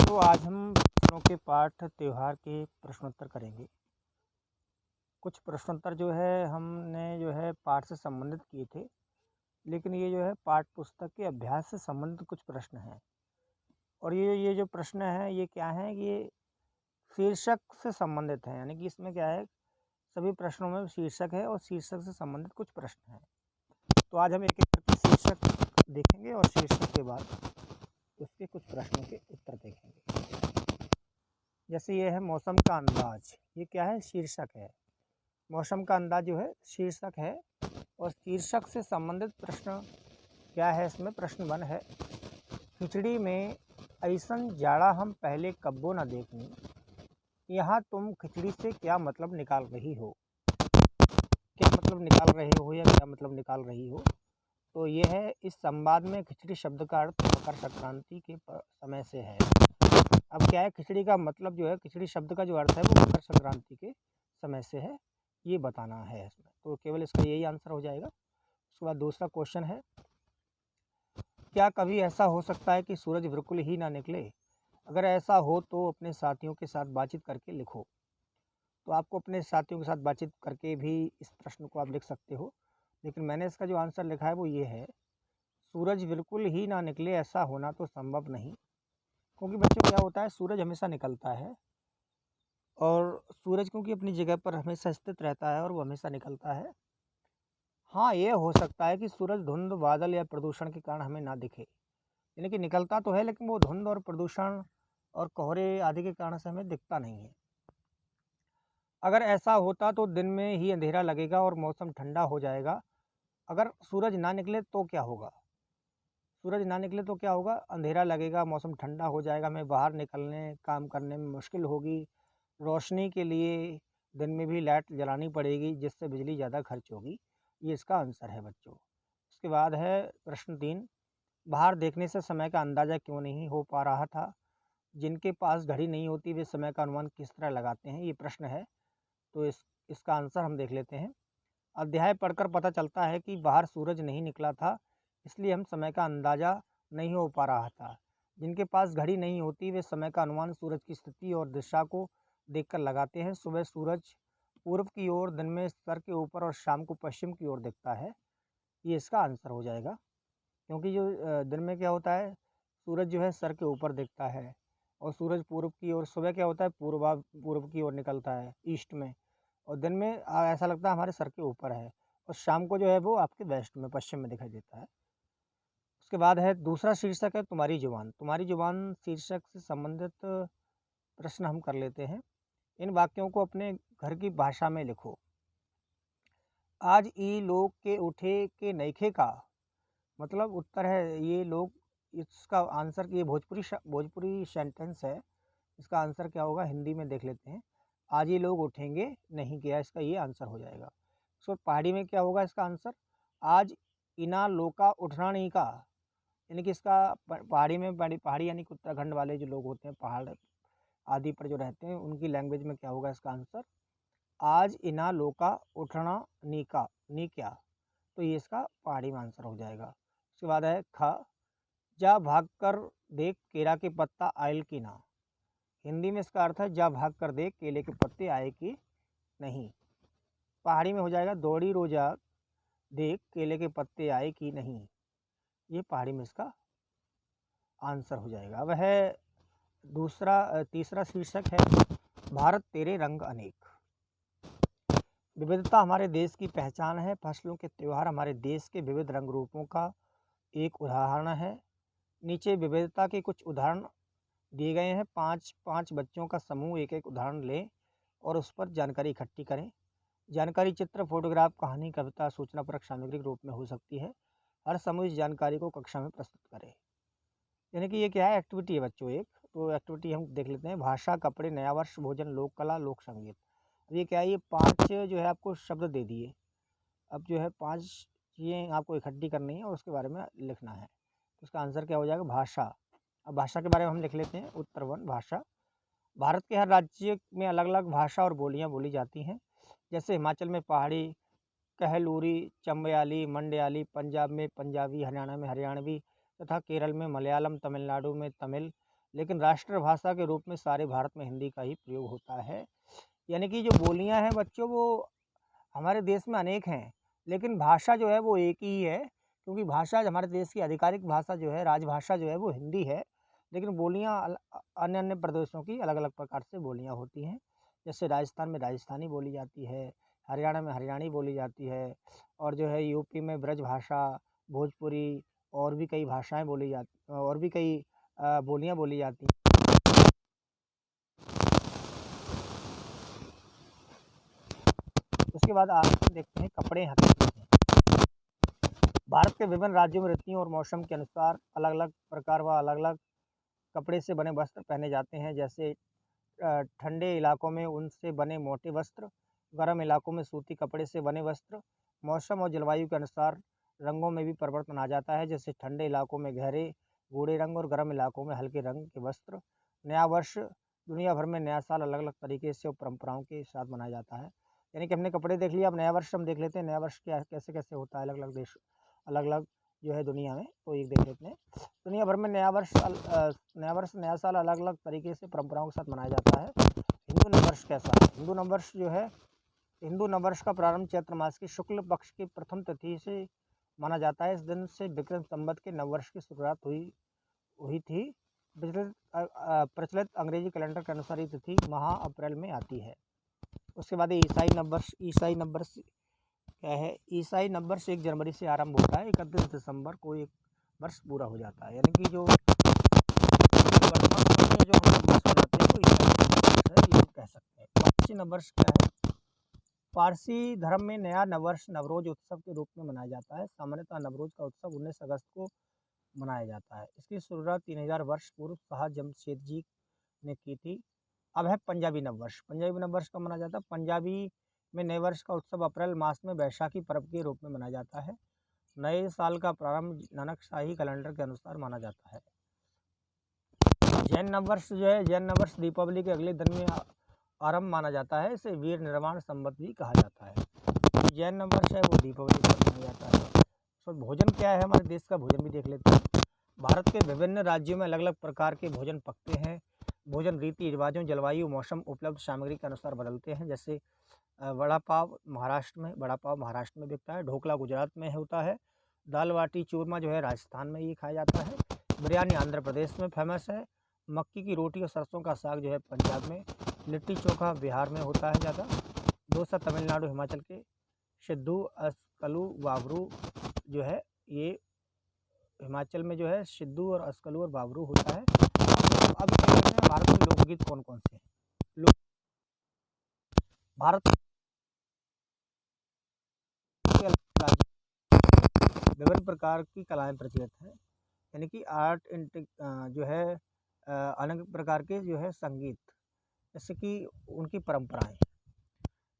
तो आज हम बच्चों के पाठ त्योहार के प्रश्नोत्तर करेंगे। कुछ प्रश्नोत्तर जो है हमने जो है पाठ से संबंधित किए थे, लेकिन ये जो है पाठ पुस्तक के अभ्यास से संबंधित कुछ प्रश्न हैं। और ये जो प्रश्न हैं ये क्या हैं कि ये शीर्षक से संबंधित हैं, यानी कि इसमें क्या है, सभी प्रश्नों में शीर्षक है और शीर्षक से संबंधित कुछ प्रश्न हैं। तो आज हम एक-एक करके शीर्षक देखेंगे और शीर्षक के बाद उसके कुछ प्रश्नों के उत्तर देखेंगे। जैसे ये है मौसम का अंदाज, ये क्या है, शीर्षक है। मौसम का अंदाज जो है शीर्षक है और शीर्षक से संबंधित प्रश्न क्या है, इसमें प्रश्न 1 है, खिचड़ी में ऐसन जाड़ा हम पहले कब्बो न देखनी, यहाँ तुम खिचड़ी से क्या मतलब निकाल रही हो। क्या मतलब निकाल रहे हो या क्या मतलब निकाल रही हो। तो ये है, इस संवाद में खिचड़ी शब्द का अर्थ मकर संक्रांति के समय से है। अब क्या है, खिचड़ी का मतलब जो है, खिचड़ी शब्द का जो अर्थ है वो मकर संक्रांति के समय से है, ये बताना है इसमें। तो केवल इसका यही आंसर हो जाएगा। उसके बाद दूसरा क्वेश्चन है, क्या कभी ऐसा हो सकता है कि सूरज बिल्कुल ही ना निकले। अगर ऐसा हो तो अपने साथियों के साथ बातचीत करके लिखो। तो आपको अपने साथियों के साथ बातचीत करके भी इस प्रश्न को आप लिख सकते हो, लेकिन मैंने इसका जो आंसर लिखा है वो ये है, सूरज बिल्कुल ही ना निकले ऐसा होना तो संभव नहीं। क्योंकि बच्चों क्या होता है, सूरज हमेशा निकलता है और सूरज क्योंकि अपनी जगह पर हमेशा स्थित रहता है और वो हमेशा निकलता है। हाँ, ये हो सकता है कि सूरज धुंध, बादल या प्रदूषण के कारण हमें ना दिखे, यानी कि निकलता तो है लेकिन वो धुंध और प्रदूषण और कोहरे आदि के कारण से हमें दिखता नहीं है। अगर ऐसा होता तो दिन में ही अंधेरा लगेगा और मौसम ठंडा हो जाएगा। अगर सूरज ना निकले तो क्या होगा, सूरज ना निकले तो क्या होगा, अंधेरा लगेगा, मौसम ठंडा हो जाएगा, हमें बाहर निकलने काम करने में मुश्किल होगी, रोशनी के लिए दिन में भी लाइट जलानी पड़ेगी जिससे बिजली ज़्यादा खर्च होगी। ये इसका आंसर है बच्चों। उसके बाद है प्रश्न 3, बाहर देखने से समय का अंदाज़ा क्यों नहीं हो पा रहा था। जिनके पास घड़ी नहीं होती वे समय का अनुमान किस तरह लगाते हैं, ये प्रश्न है। तो इसका आंसर हम देख लेते हैं। अध्याय पढ़कर पता चलता है कि बाहर सूरज नहीं निकला था, इसलिए हम समय का अंदाज़ा नहीं हो पा रहा था। जिनके पास घड़ी नहीं होती वे समय का अनुमान सूरज की स्थिति और दिशा को देखकर लगाते हैं। सुबह सूरज पूर्व की ओर, दिन में सर के ऊपर और शाम को पश्चिम की ओर दिखता है, ये इसका आंसर हो जाएगा। क्योंकि जो दिन में क्या होता है, सूरज जो है सर के ऊपर दिखता है और सूरज पूर्व की ओर, सुबह क्या होता है पूर्व की ओर निकलता है ईस्ट में, और दिन में ऐसा लगता है हमारे सर के ऊपर है, और शाम को जो है वो आपके वेस्ट में, पश्चिम में दिखाई देता है। उसके बाद है दूसरा शीर्षक है तुम्हारी जुबान। तुम्हारी जुबान शीर्षक से संबंधित प्रश्न हम कर लेते हैं। इन वाक्यों को अपने घर की भाषा में लिखो। आज ई लोग के उठे के नईखे का, मतलब उत्तर है ये लोग, इसका आंसर, ये भोजपुरी सेंटेंस है, इसका आंसर क्या होगा हिंदी में देख लेते हैं। आज ये लोग उठेंगे नहीं किया, इसका ये आंसर हो जाएगा। सो पहाड़ी में क्या होगा इसका आंसर, आज इना लोका उठना नहीं का, यानी कि इसका पहाड़ी में, पहाड़ी यानी कि उत्तराखंड वाले जो लोग होते हैं, पहाड़ आदि पर जो रहते हैं, उनकी लैंग्वेज में क्या होगा इसका आंसर, आज इना लोका उठना नीका नी क्या। तो ये इसका पहाड़ी में आंसर हो जाएगा। उसके बाद है ख, जा भाग कर देख केरा के पत्ता आयल की ना। हिंदी में इसका अर्थ है जा भाग कर देख केले के पत्ते आए कि नहीं। पहाड़ी में हो जाएगा दौड़ी रोजा देख केले के पत्ते आए कि नहीं, ये पहाड़ी में इसका आंसर हो जाएगा। अब है तीसरा शीर्षक है भारत तेरे रंग अनेक। विविधता हमारे देश की पहचान है। फसलों के त्यौहार हमारे देश के विविध रंग रूपों का एक उदाहरण है। नीचे विविधता के कुछ उदाहरण दिए गए हैं। पाँच बच्चों का समूह एक एक उदाहरण लें और उस पर जानकारी इकट्ठी करें। जानकारी चित्र, फोटोग्राफ, कहानी, कविता, सूचनापरक सामग्री के रूप में हो सकती है। हर समूह इस जानकारी को कक्षा में प्रस्तुत करे। यानी कि ये क्या है, एक्टिविटी है बच्चों एक। तो एक्टिविटी हम देख लेते हैं। भाषा, कपड़े, नया वर्ष, भोजन, लोक कला, लोक संगीत। अब ये क्या है, ये 5 जो है आपको शब्द दे दिए। अब जो है 5 चीज़ें आपको इकट्ठी करनी है और उसके बारे में लिखना है। तो इसका आंसर क्या हो जाएगा, भाषा। अब भाषा के बारे में हम लिख लेते हैं। उत्तर 1 भाषा। भारत के हर राज्य में अलग अलग भाषा और बोलियाँ बोली जाती हैं। जैसे हिमाचल में पहाड़ी, कहलूरी, चंबयाली, मंडयाली, पंजाब में पंजाबी, हरियाणा में हरियाणवी तथा केरल में मलयालम, तमिलनाडु में तमिल, लेकिन राष्ट्रभाषा के रूप में सारे भारत में हिंदी का ही प्रयोग होता है। यानी कि जो बोलियाँ हैं बच्चों, वो हमारे देश में अनेक हैं, लेकिन भाषा जो है वो एक ही है, क्योंकि भाषा हमारे देश की आधिकारिक भाषा जो है, राजभाषा जो है वो हिंदी है, लेकिन बोलियाँ अन्य-अन्य प्रदेशों की अलग-अलग प्रकार से बोलियाँ होती हैं। जैसे राजस्थान में राजस्थानी बोली जाती है, हरियाणा में हरियाणी बोली जाती है, और जो है यूपी में ब्रजभाषा, भोजपुरी और भी कई भाषाएँ बोली जाती, और भी कई बोलियाँ बोली जाती हैं। उसके बाद आगे देखते हैं कपड़े यहाँ कैसे हैं। भारत के विभिन्न राज्यों में ऋतुओं और मौसम के अनुसार अलग-अलग प्रकार व अलग-अलग कपड़े से बने वस्त्र पहने जाते हैं। जैसे ठंडे इलाकों में ऊन से बने मोटे वस्त्र, गर्म इलाकों में सूती कपड़े से बने वस्त्र। मौसम और जलवायु के अनुसार रंगों में भी परिवर्तन आ जाता है, जैसे ठंडे इलाकों में गहरे गूढ़े रंग और गर्म इलाकों में हल्के रंग के वस्त्र। नया वर्ष, दुनिया भर में नया साल अलग-अलग तरीके से और परंपराओं के साथ मनाया जाता है। यानी कि हमने कपड़े देख लिए, अब नया वर्ष हम देख लेते हैं, नया वर्ष क्या कैसे-कैसे होता है अलग-अलग देश, अलग-अलग जो है दुनिया में, तो एक देख लेते हैं। दुनिया भर में नया वर्ष, नया साल अलग-अलग तरीके से परंपराओं के साथ मनाया जाता है। हिंदू नववर्ष कैसा है? हिंदू नववर्ष जो है, हिंदू नववर्ष का प्रारंभ चैत्र मास की शुक्ल पक्ष की प्रथम तिथि से माना जाता है। इस दिन से विक्रम संवत के नववर्ष की शुरुआत हुई हुई थी। प्रचलित अंग्रेजी कैलेंडर के अनुसार ये तिथि माह अप्रैल में आती है। उसके बाद ईसाई नववर्ष क्या है? ईसाई नववर्ष 1 जनवरी से आरंभ होता है, 31 दिसंबर को एक वर्ष पूरा हो जाता है। यानी कि जो वर्तमान समय में जो हम नववर्ष मनाते हैं वो ईसाई नववर्ष है, ये कह सकते हैं। पारसी नववर्ष क्या है? पारसी धर्म में नया नववर्ष नवरोज उत्सव के रूप में मनाया जाता है। सामान्यतः नवरोज का उत्सव 19 अगस्त को मनाया जाता है। इसकी शुरुआत 3000 वर्ष पूर्व शाह जमशेदजी ने की थी। अब है पंजाबी नववर्ष। पंजाबी नववर्ष कब मनाया जाता है? पंजाबी में नए वर्ष का उत्सव अप्रैल मास में बैसाखी पर्व के रूप में मनाया जाता है। नए साल का प्रारंभ नानक शाही कैलेंडर के अनुसार माना जाता है। जैन नववर्ष जो है, जैन नववर्ष दीपावली के अगले दिन में आरंभ माना जाता है। इसे वीर निर्वाण संवत भी कहा जाता है। जैन नववर्ष है वो दीपावली पर मनाया जाता है। तो भोजन क्या है? हमारे देश का भोजन भी देख लेते हैं। भारत के विभिन्न राज्यों में अलग-अलग प्रकार के भोजन पकते हैं। भोजन रीति रिवाजों, जलवायु, मौसम, उपलब्ध सामग्री के अनुसार बदलते हैं। जैसे वड़ा पाव महाराष्ट्र में बिकता है। ढोकला गुजरात में होता है। दाल बाटी चूरमा जो है राजस्थान में ये खाया जाता है। बिरयानी आंध्र प्रदेश में फेमस है। मक्की की रोटी और सरसों का साग जो है पंजाब में। लिट्टी चोखा बिहार में होता है ज़्यादा। डोसा तमिलनाडु हिमाचल के। सिद्धू अस्कलू बाबरू जो है ये हिमाचल में जो है सिद्धू और अस्कलू और बाबरू होता है। अब क्या कहते हैं, भारत में लोकगीत कौन कौन से हैं? लोक भारत के विभिन्न प्रकार की कलाएं प्रचलित हैं। यानी कि जो है अनेक प्रकार के जो है संगीत, जैसे कि उनकी परंपराएं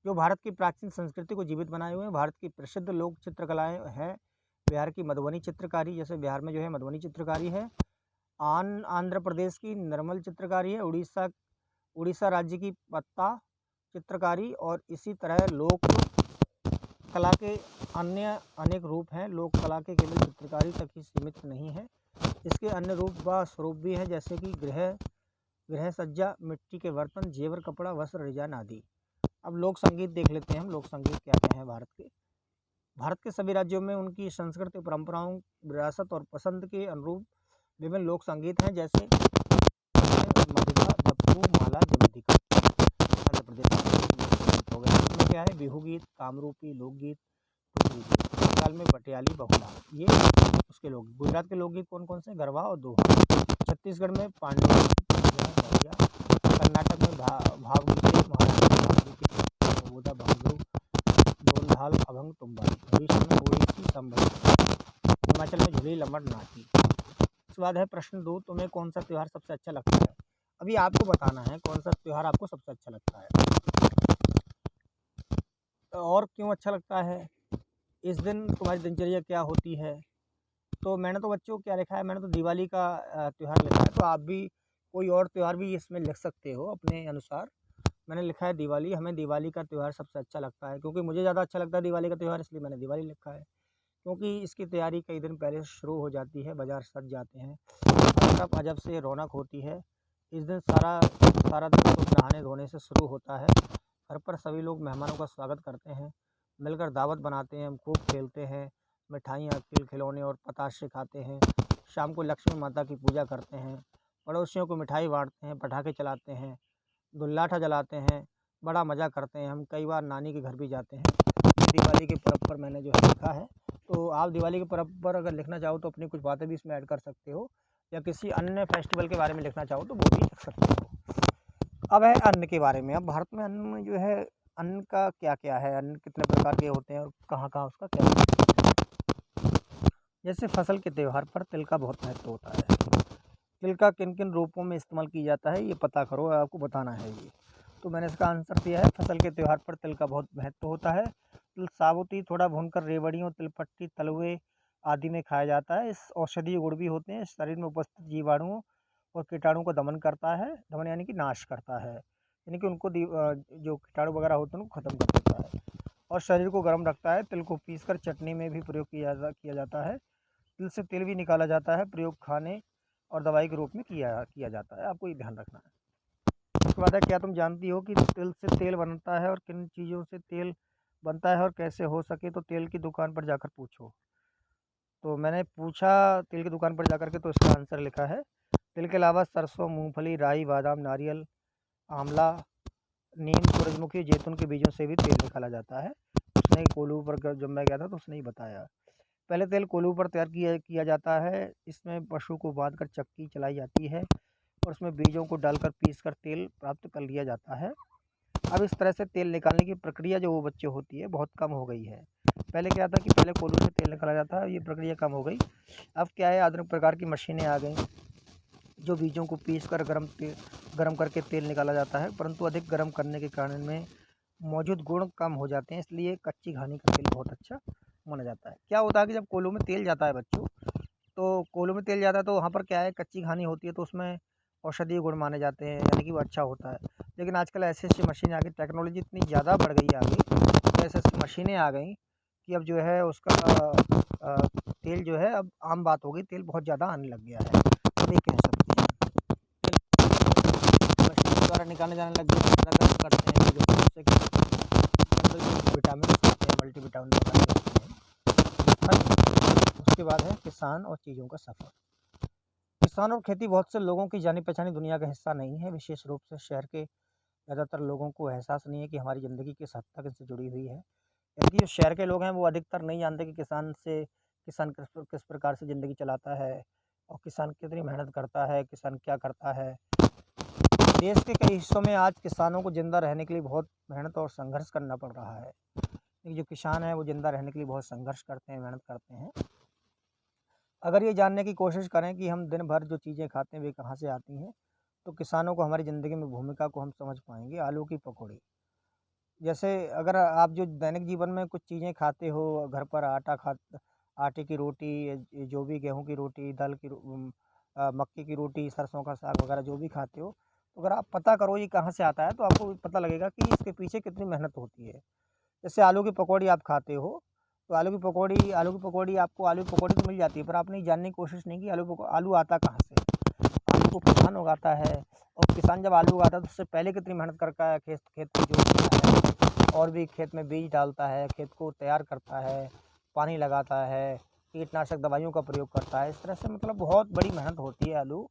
जो भारत की प्राचीन संस्कृति को जीवित बनाए हुए हैं। भारत की प्रसिद्ध लोक चित्रकलाएं हैं। बिहार की मधुबनी चित्रकारी, जैसे बिहार में जो है मधुबनी चित्रकारी है। आंध्र प्रदेश की निर्मल चित्रकारी है। उड़ीसा राज्य की पत्ता चित्रकारी, और इसी तरह लोक कला के अन्य अनेक रूप हैं। लोक कला के केवल चित्रकारी तक ही सीमित नहीं है, इसके अन्य रूप व स्वरूप भी हैं, जैसे कि गृह सज्जा, मिट्टी के बर्तन, जेवर, कपड़ा, वस्त्र, डिजाइन आदि। अब लोक संगीत देख लेते हैं हम। लोक संगीत क्या हैं भारत के सभी राज्यों में उनकी संस्कृति, परंपराओं, विरासत और पसंद के अनुरूप विभिन्न लोक संगीत हैं, जैसे मदिरा, डप्पू, माला, जमधिका। आंध्र प्रदेश में हो गया। इसमें क्या है? बिहू गीत, कामरूपी लोकगीत, टुकड़ी गीत। बंगाल में पटियाली, बहुला, ये उसके लोग। गुजरात के लोकगीत कौन कौन से? गरबा और दोहा। छत्तीसगढ़ में पांडुआ, कर्नाटक में भावगीते, महाराष्ट्र में भावगीते, ओदा भांगड़ू, ढोल-ढाल, अभंग, तुम्बाड़ी। उड़ीसा में ओडिसी, संबंधी। हिमाचल में झुली, लम्बड़, नाटी। उसके बाद है प्रश्न 2, तुम्हें कौन सा त्यौहार सबसे अच्छा लगता है? अभी आपको बताना है कौन सा त्यौहार आपको सबसे अच्छा लगता है और क्यों अच्छा लगता है। इस दिन तुम्हारी दिनचर्या क्या होती है? तो मैंने तो बच्चों क्या लिखा है, मैंने तो दिवाली का त्यौहार लिखा है। तो आप भी कोई और त्यौहार भी इसमें लिख सकते हो अपने अनुसार। मैंने लिखा है दिवाली। हमें दिवाली का त्यौहार सबसे अच्छा लगता है, क्योंकि मुझे ज़्यादा अच्छा लगता है दिवाली का त्यौहार, इसलिए मैंने दिवाली लिखा है। क्योंकि इसकी तैयारी कई दिन पहले शुरू हो जाती है, बाज़ार सज जाते हैं, तरफ अजब से रौनक होती है। इस दिन सारा दिन शुभ नहाने धोने से शुरू होता है। घर पर सभी लोग मेहमानों का स्वागत करते हैं, मिलकर दावत बनाते हैं, हम खूब खेलते हैं, मिठाइयाँ, तिल खिलौने और पताशे खाते हैं। शाम को लक्ष्मी माता की पूजा करते हैं, पड़ोसियों को मिठाई बाँटते हैं, पटाखे चलाते हैं, गुल्लाठा जलाते हैं, बड़ा मज़ा करते हैं। हम कई बार नानी के घर भी जाते हैं। ये दिवाली के पर्व पर मैंने जो है लिखा है। तो आप दिवाली के पर्व पर अगर लिखना चाहो तो अपनी कुछ बातें भी इसमें ऐड कर सकते हो, या किसी अन्य फेस्टिवल के बारे में लिखना चाहो तो वो भी लिख सकते हो। अब है अन्न के बारे में। अब भारत में अन्न में जो है, अन्न का क्या-क्या है, अन्न कितने प्रकार के होते हैं और कहाँ-कहाँ उसका क्या महत्व है। जैसे फसल के त्योहार पर तिल का बहुत महत्व होता है। तिल का किन-किन रूपों में इस्तेमाल किया जाता है, ये पता करो, आपको बताना है ये। तो मैंने इसका आंसर दिया है, फसल के त्योहार पर तिल का बहुत महत्व होता है। तिल साबुत ही थोड़ा भूनकर रेवड़ियों, तिलपट्टी, तलवे आदि में खाया जाता है। इस औषधीय गुण भी होते हैं, शरीर में उपस्थित जीवाणुओं और कीटाणु को दमन करता है। दमन यानी कि नाश करता है, यानी कि उनको जो कीटाणु वगैरह होते हैं उनको ख़त्म कर देता है और शरीर को गर्म रखता है। तिल को पीसकर चटनी में भी प्रयोग किया जाता है। तिल से तेल भी निकाला जाता है, प्रयोग खाने और दवाई के रूप में किया जाता है। आपको ये ध्यान रखना है। उसके बाद है, क्या तुम जानती हो कि तिल से तेल बनता है और किन चीज़ों से तेल बनता है और कैसे हो सके तो तेल की दुकान पर जाकर पूछो। तो मैंने पूछा तेल की दुकान पर जाकर के, तो इसका आंसर लिखा है, तिल के अलावा सरसों, मूंगफली, राई, बादाम, नारियल, आंवला, नीम, सूरजमुखी, जैतून के बीजों से भी तेल निकाला जाता है। उसने कोल्हू पर जब मैं गया था तो उसने ही बताया। पहले तेल कोल्हू पर तैयार किया जाता है। इसमें पशु को बांधकर चक्की चलाई जाती है और उसमें बीजों को डालकर पीसकर तेल प्राप्त कर लिया जाता है। अब इस तरह से तेल निकालने की प्रक्रिया जो वो बच्चे होती है बहुत कम हो गई है। पहले क्या था कि पहले कोल्हू से तेल निकाला जाता है, ये प्रक्रिया कम हो गई। अब क्या है, आधुनिक प्रकार की मशीनें आ गई जो बीजों को पीसकर गर्म करके तेल निकाला जाता है, परंतु अधिक गर्म करने के कारण में मौजूद गुण कम हो जाते हैं, इसलिए कच्ची घानी का तेल बहुत अच्छा माना जाता है। क्या होता है कि जब कोल्हू में तेल जाता है बच्चों, तो कोल्हू में तेल जाता है तो वहाँ पर क्या है, कच्ची घानी होती है तो उसमें औषधीय गुण माने जाते हैं, यानी कि वो अच्छा होता है। लेकिन आजकल ऐसी मशीनें आ गई, टेक्नोलॉजी इतनी ज़्यादा बढ़ गई आगे, तो ऐसी मशीनें आ गई कि अब जो है उसका तेल जो है अब आम बात हो गई, तेल बहुत ज़्यादा आने लग गया है, अब ये कह सकते हैं। मशीन के द्वारा निकाले जाने लग गए, इतना गर्म करते हैं कि उससे विटामिन होते हैं, मल्टीविटामिन वगैरह होते हैं। उसके बाद है किसान और चीज़ों का सफ़र। किसान और खेती बहुत से लोगों की जानी पहचानी दुनिया का हिस्सा नहीं है। विशेष रूप से शहर के ज़्यादातर लोगों को एहसास नहीं है कि हमारी ज़िंदगी किस हद तक इससे जुड़ी हुई है। यानी कि जो शहर के लोग हैं वो अधिकतर नहीं जानते कि किसान किस प्रकार से ज़िंदगी चलाता है और किसान कितनी मेहनत करता है, किसान क्या करता है। देश के कई हिस्सों में आज किसानों को ज़िंदा रहने के लिए बहुत मेहनत और संघर्ष करना पड़ रहा है। ये जो किसान है वो ज़िंदा रहने के लिए बहुत संघर्ष करते हैं, मेहनत करते हैं। अगर ये जानने की कोशिश करें कि हम दिन भर जो चीज़ें खाते हैं वे कहाँ से आती हैं, तो किसानों को हमारी ज़िंदगी में भूमिका को हम समझ पाएँगे। आलू की पकौड़ी, जैसे अगर आप जो दैनिक जीवन में कुछ चीज़ें खाते हो, घर पर आटे की रोटी, जो भी गेहूँ की रोटी, मक्के की रोटी, सरसों का साग वगैरह जो भी खाते हो, तो अगर आप पता करो ये कहाँ से आता है तो आपको पता लगेगा कि इसके पीछे कितनी मेहनत होती है। जैसे आलू की पकौड़ी आप खाते हो, तो आलू की पकौड़ी तो मिल जाती है, पर आपने ये जानने की कोशिश नहीं की आलू आता कहाँ से? आलू को किसान उगाता है, और किसान जब आलू उगाता है तो उससे पहले कितनी मेहनत करता है, खेत खेत को जोतता है और भी खेत में बीज डालता है, खेत को तैयार करता है, पानी लगाता है, कीटनाशक दवाइयों का प्रयोग करता है। इस तरह से मतलब बहुत बड़ी मेहनत होती है आलू,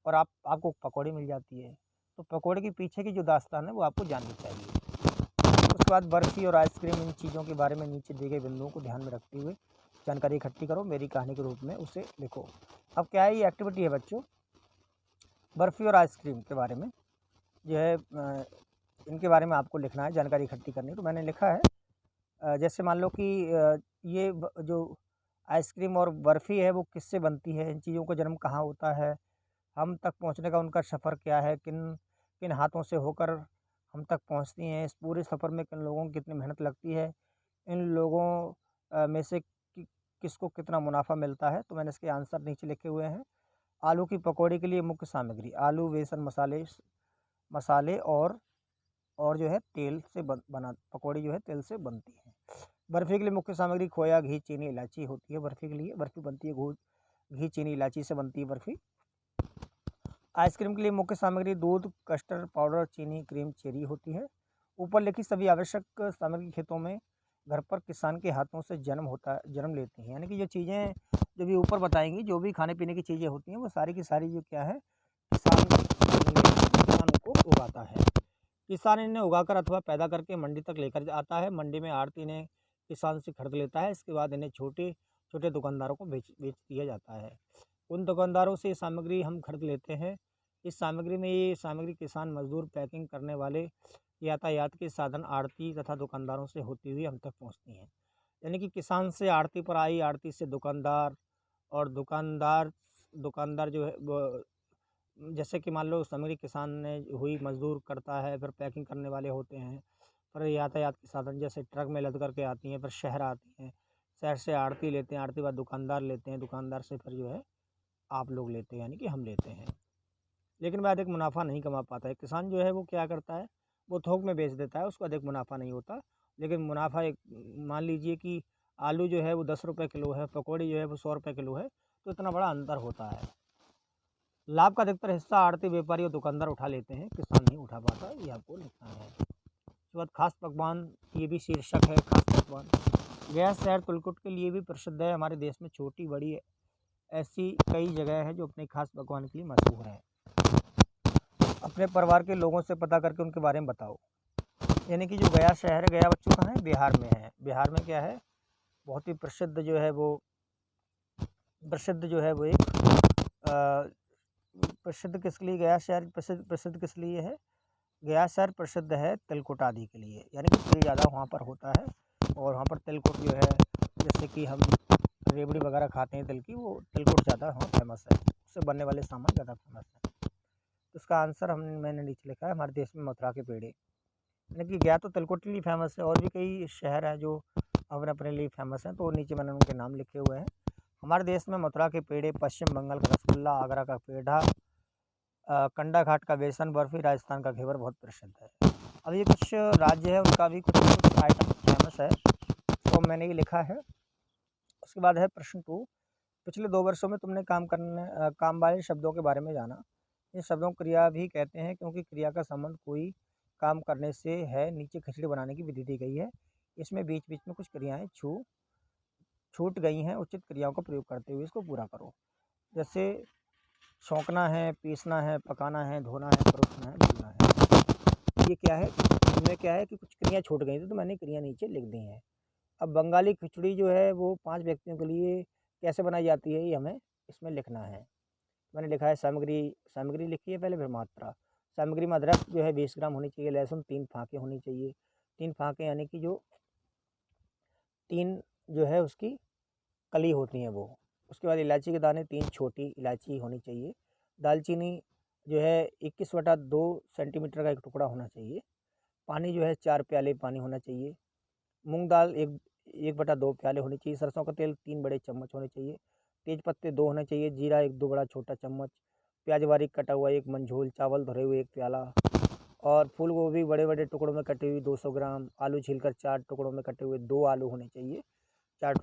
और आपको पकौड़ी मिल जाती है। तो पकौड़े के पीछे की जो दास्तान है वो आपको जाननी चाहिए। उसके बाद बर्फ़ी और आइसक्रीम, इन चीज़ों के बारे में नीचे दिए गए बिंदुओं को ध्यान में रखते हुए जानकारी इकट्ठी करो, मेरी कहानी के रूप में उसे लिखो। अब क्या है, ये एक्टिविटी है बच्चों, बर्फ़ी और आइसक्रीम के बारे में जो है इनके बारे में आपको लिखना है, जानकारी इकट्ठी करनी है। तो मैंने लिखा है, जैसे मान लो कि जो आइसक्रीम और बर्फ़ी है वो किससे बनती है, इन चीज़ों का जन्म कहाँ होता है, हम तक पहुँचने का उनका सफ़र क्या है, किन किन हाथों से होकर हम तक पहुँचती हैं, इस पूरे सफ़र में किन लोगों की कितनी मेहनत लगती है, इन लोगों में से किसको कितना मुनाफ़ा मिलता है। तो मैंने इसके आंसर नीचे लिखे हुए हैं। आलू की पकौड़ी के लिए मुख्य सामग्री: आलू, बेसन, मसाले और जो है तेल से बना पकौड़ी जो है तेल से बनती है। बर्फ़ी के लिए मुख्य सामग्री खोया, घी, चीनी, इलायची होती है। बर्फ़ी के लिए बर्फ़ी बनती है घी, चीनी, इलायची से बनती है बर्फ़ी। आइसक्रीम के लिए मुख्य सामग्री दूध, कस्टर्ड पाउडर, चीनी, क्रीम, चेरी होती है। ऊपर लिखी सभी आवश्यक सामग्री खेतों में घर पर किसान के हाथों से जन्म लेती हैं। यानी कि जो चीज़ें जो भी ऊपर बताएंगी, जो भी खाने पीने की चीज़ें होती हैं, वो सारी की सारी जो क्या है, किसान उनको उगाता है। किसान इन्हें उगाकर अथवा पैदा करके मंडी तक लेकर आता है। मंडी में आड़ती इन्हें किसान से खरीद लेता है। इसके बाद इन्हें छोटे छोटे दुकानदारों को बेच बेच दिया जाता है। उन दुकानदारों से ये सामग्री हम खरीद लेते हैं। इस सामग्री में ये सामग्री किसान, मजदूर, पैकिंग करने वाले, यातायात के साधन, आड़ती तथा दुकानदारों से होती हुई हम तक पहुंचती हैं। यानी कि किसान से आड़ती पर आई, आड़ती से दुकानदार, और दुकानदार जो है वो, जैसे कि मान लो सामग्री किसान ने हुई, मजदूर करता है, फिर पैकिंग करने वाले होते हैं, फिर यातायात के साधन जैसे ट्रक में लद करके आती हैं, फिर शहर आती हैं, शहर से आड़ती लेते हैं, आड़ती बाद दुकानदार लेते हैं, दुकानदार से फिर जो है आप लोग लेते हैं, यानी कि हम लेते हैं। लेकिन वह अधिक मुनाफा नहीं कमा पाता है। किसान जो है वो क्या करता है, वो थोक में बेच देता है, उसको अधिक मुनाफा नहीं होता। लेकिन मुनाफा एक, मान लीजिए कि आलू जो है वो 10 रुपये किलो है, पकौड़ी जो है वो 100 रुपये किलो है, तो इतना बड़ा अंतर होता है। लाभ का अधिकतर हिस्सा आड़ती, व्यापारी और दुकानदार उठा लेते हैं, किसान नहीं उठा पाता, ये आपको लिखना है। उसके बाद खास पकवान, ये भी शीर्षक है, खास पकवान। गया शहर तिलकुट के लिए भी प्रसिद्ध है। हमारे देश में छोटी बड़ी ऐसी कई जगह है जो अपने खास पकवान के लिए मशहूर है। अपने परिवार के लोगों से पता करके उनके बारे में बताओ। यानी कि जो गया शहर है, गया बच्चों कहाँ है, बिहार में है। बिहार में क्या है, बहुत ही प्रसिद्ध जो है वो एक प्रसिद्ध किस लिए गया शहर प्रसिद्ध किस लिए है? गया शहर प्रसिद्ध है तिलकुट आदि के लिए। यानी कि तिल ज़्यादा वहाँ पर होता है, और वहाँ पर तिलकुट जो है, जैसे कि हम रेवड़ी वगैरह खाते हैं तिल की, वो तिलकुट ज़्यादा वहाँ फेमस है, उससे बनने वाले सामान ज़्यादा फेमस है। तो इसका आंसर मैंने नीचे लिखा है, हमारे देश में मथुरा के पेड़े। यानी कि गया तो तिलकुट के लिए फेमस है, और भी कई शहर हैं जो अपने अपने लिए फेमस हैं, तो नीचे मैंने उनके नाम लिखे हुए हैं। हमारे देश में मथुरा के पेड़े, पश्चिम बंगाल का रसगुल्ला, आगरा का पेड़ा, कंडा घाट का बेसन बर्फी, राजस्थान का घेवर बहुत प्रसिद्ध है। अब ये कुछ राज्य है, उनका भी कुछ आइटम फेमस है, तो मैंने ये लिखा है। उसके बाद है प्रश्न 2। पिछले 2 वर्षों में तुमने काम वाले शब्दों के बारे में जाना। इन शब्दों को क्रिया भी कहते हैं, क्योंकि क्रिया का संबंध कोई काम करने से है। नीचे खिचड़ी बनाने की विधि दी गई है। इसमें बीच बीच में कुछ क्रियाएं छूट गई हैं। उचित क्रियाओं का प्रयोग करते हुए इसको पूरा करो। जैसे छौंकना है, पीसना है, पकाना है, धोना है, परोसना है, बेलना है। ये क्या है, इनमें क्या है कि कुछ क्रिया छूट गई थी, तो मैंने क्रिया नीचे लिख दी हैं। अब बंगाली खिचड़ी जो है वो 5 व्यक्तियों के लिए कैसे बनाई जाती है, ये हमें इसमें लिखना है। मैंने लिखा है सामग्री लिखी है पहले, फिर मात्रा। सामग्री में अदरक जो है 20 ग्राम होनी चाहिए, लहसुन 3 फाँके होनी चाहिए। 3 फाँके यानी कि जो 3 जो है उसकी कली होती हैं वो। उसके बाद इलायची के दाने 3 छोटी इलायची होनी चाहिए। दालचीनी जो है 21/2 सेंटीमीटर का एक टुकड़ा होना चाहिए। पानी जो है 4 प्याले पानी होना चाहिए। मूंग दाल 1/2 प्याले होनी चाहिए। सरसों का तेल 3 बड़े चम्मच होने चाहिए। तेज पत्ते 2 होने चाहिए। जीरा 1-2 बड़ा छोटा चम्मच। प्याज बारीक कटा हुआ 1 मंझोल। चावल धरे हुए 1 प्याला। और फूल गोभी बड़े बड़े टुकड़ों में कटी हुई 200 ग्राम। आलू छीलकर 4 टुकड़ों में कटे हुए 2 आलू होने चाहिए। 4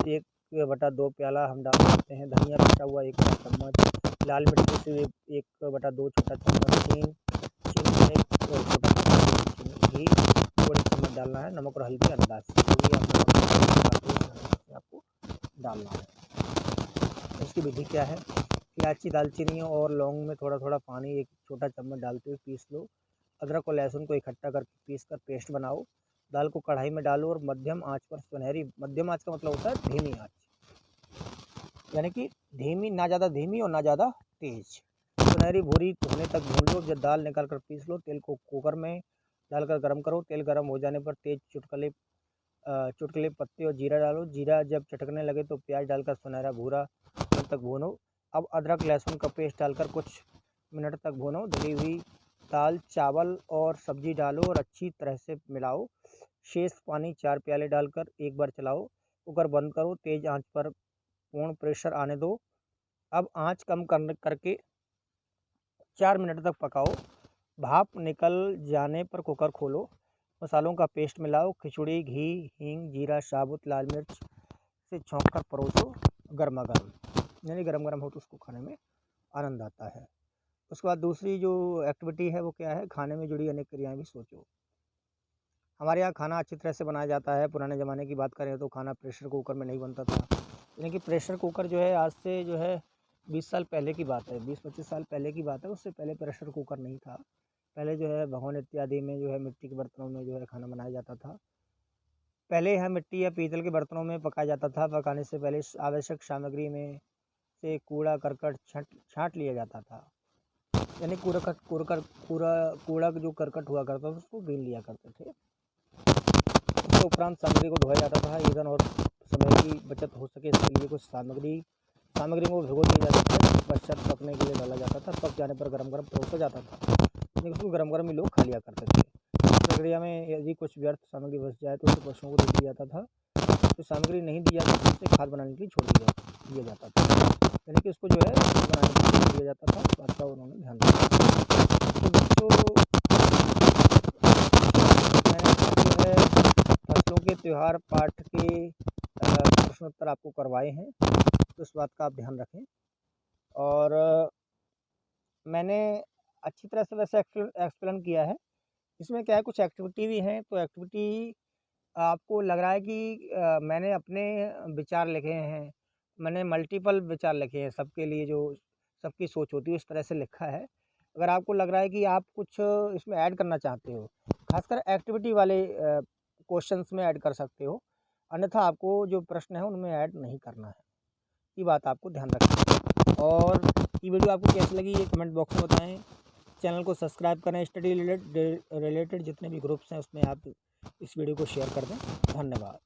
1/2 प्याला हम डाल सकते हैं। धनिया पिसा हुआ 1 बड़ा चम्मच। लाल मिर्च पिसी हुई 1/2 छोटा चम्मच। चीनी छोटा चम्मच। घी 2 बड़े चम्मच डालना है। नमक और हल्दी अंदाज से, जो भी आपको डालना है। इसकी विधि क्या है, इलायची, दालचीनी और लौंग में थोड़ा थोड़ा पानी 1 छोटा चम्मच डालते हुए पीस लो। अदरक और लहसुन को इकट्ठा करके पीस कर पेस्ट बनाओ। दाल को कढ़ाई में डालो और मध्यम आंच पर सुनहरी, मध्यम आंच का मतलब होता है धीमी आंच, यानी कि धीमी, ना ज़्यादा धीमी और ना ज़्यादा तेज, सुनहरी भूरी होने तक भून लो। जब दाल निकाल कर पीस लो। तेल को कुकर में डालकर गर्म करो। तेल गर्म हो जाने पर तेज चुटकुले पत्ते और जीरा डालो। जीरा जब चटकने लगे तो प्याज डालकर सुनहरा भूरा होने तक भूनो। अब अदरक लहसुन का पेस्ट डालकर कुछ मिनट तक भूनो। धुली हुई दाल, चावल और सब्जी डालो और अच्छी तरह से मिलाओ। शेष पानी 4 प्याले डालकर एक बार चलाओ। कुकर बंद करो। तेज आंच पर पूर्ण प्रेशर आने दो। अब आंच कम करके 4 मिनट तक पकाओ। भाप निकल जाने पर कुकर खोलो। मसालों का पेस्ट मिलाओ। खिचड़ी घी, हींग, जीरा, साबुत लाल मिर्च से छौंक कर परोसो। गर्मा गर्म। यानी गरम गरम हो तो उसको खाने में आनंद आता है। उसके बाद दूसरी जो एक्टिविटी है वो क्या है, खाने में जुड़ी अनेक क्रियाएं भी सोचो। हमारे यहाँ खाना अच्छी तरह से बनाया जाता है। पुराने ज़माने की बात करें तो खाना प्रेशर कुकर में नहीं बनता था, यानी कि प्रेशर कुकर जो है आज से जो है 20 साल पहले की बात है, 20-25 साल पहले की बात है। उससे पहले प्रेशर कुकर नहीं था। पहले जो है भगोन इत्यादि में जो है मिट्टी के बर्तनों में जो है खाना बनाया जाता था। पहले यह मिट्टी या पीतल के बर्तनों में पकाया जाता था। पकाने से पहले आवश्यक सामग्री में से कूड़ा करकट छाँट लिया जाता था, यानी कूड़ा जो करकट हुआ करता था उसको बीन लिया करते थे। उसके उपरांत सामग्री को धोया जाता था। ईंधन और समय की बचत हो सके इसके लिए कुछ सामग्री को भिगो दिया जाता था, पश्चात पकने के लिए डाला जाता था। पक जाने पर गरम गरम परोसा जाता था, यानी उसको गरम गरम ही लोग खा लिया करते थे। इस प्रक्रिया में यदि कुछ व्यर्थ सामग्री बच जाए तो उसे पशुओं को दे दिया जाता था। तो सामग्री नहीं दी जाती थी उसे खाद बनाने के लिए छोड़ दिया जाता था, यानी कि उसको जो है बनाने के लिए छोड़ दिया जाता था। इस बात का उन्होंने ध्यान रखा। तो बच्चों मैंने जो है फसलों के त्योहार पाठ के प्रश्नोत्तर आपको करवाए हैं, तो इस बात का आप ध्यान रखें। और मैंने अच्छी तरह से वैसे एक्सप्लेन किया है। इसमें क्या है, कुछ एक्टिविटी भी हैं, तो एक्टिविटी आपको लग रहा है कि मैंने अपने विचार लिखे हैं, मैंने मल्टीपल विचार लिखे हैं सबके लिए, जो सबकी सोच होती है उस तरह से लिखा है। अगर आपको लग रहा है कि आप कुछ इसमें ऐड करना चाहते हो, खासकर एक्टिविटी वाले क्वेश्चंस में ऐड कर सकते हो, अन्यथा आपको जो प्रश्न है उनमें ऐड नहीं करना है। ये बात आपको ध्यान रखनी है। और ये वीडियो आपको कैसी लगी ये कमेंट बॉक्स में बताएं। चैनल को सब्सक्राइब करें। स्टडी रिलेटेड जितने भी ग्रुप्स हैं उसमें आप इस वीडियो को शेयर कर दें। धन्यवाद।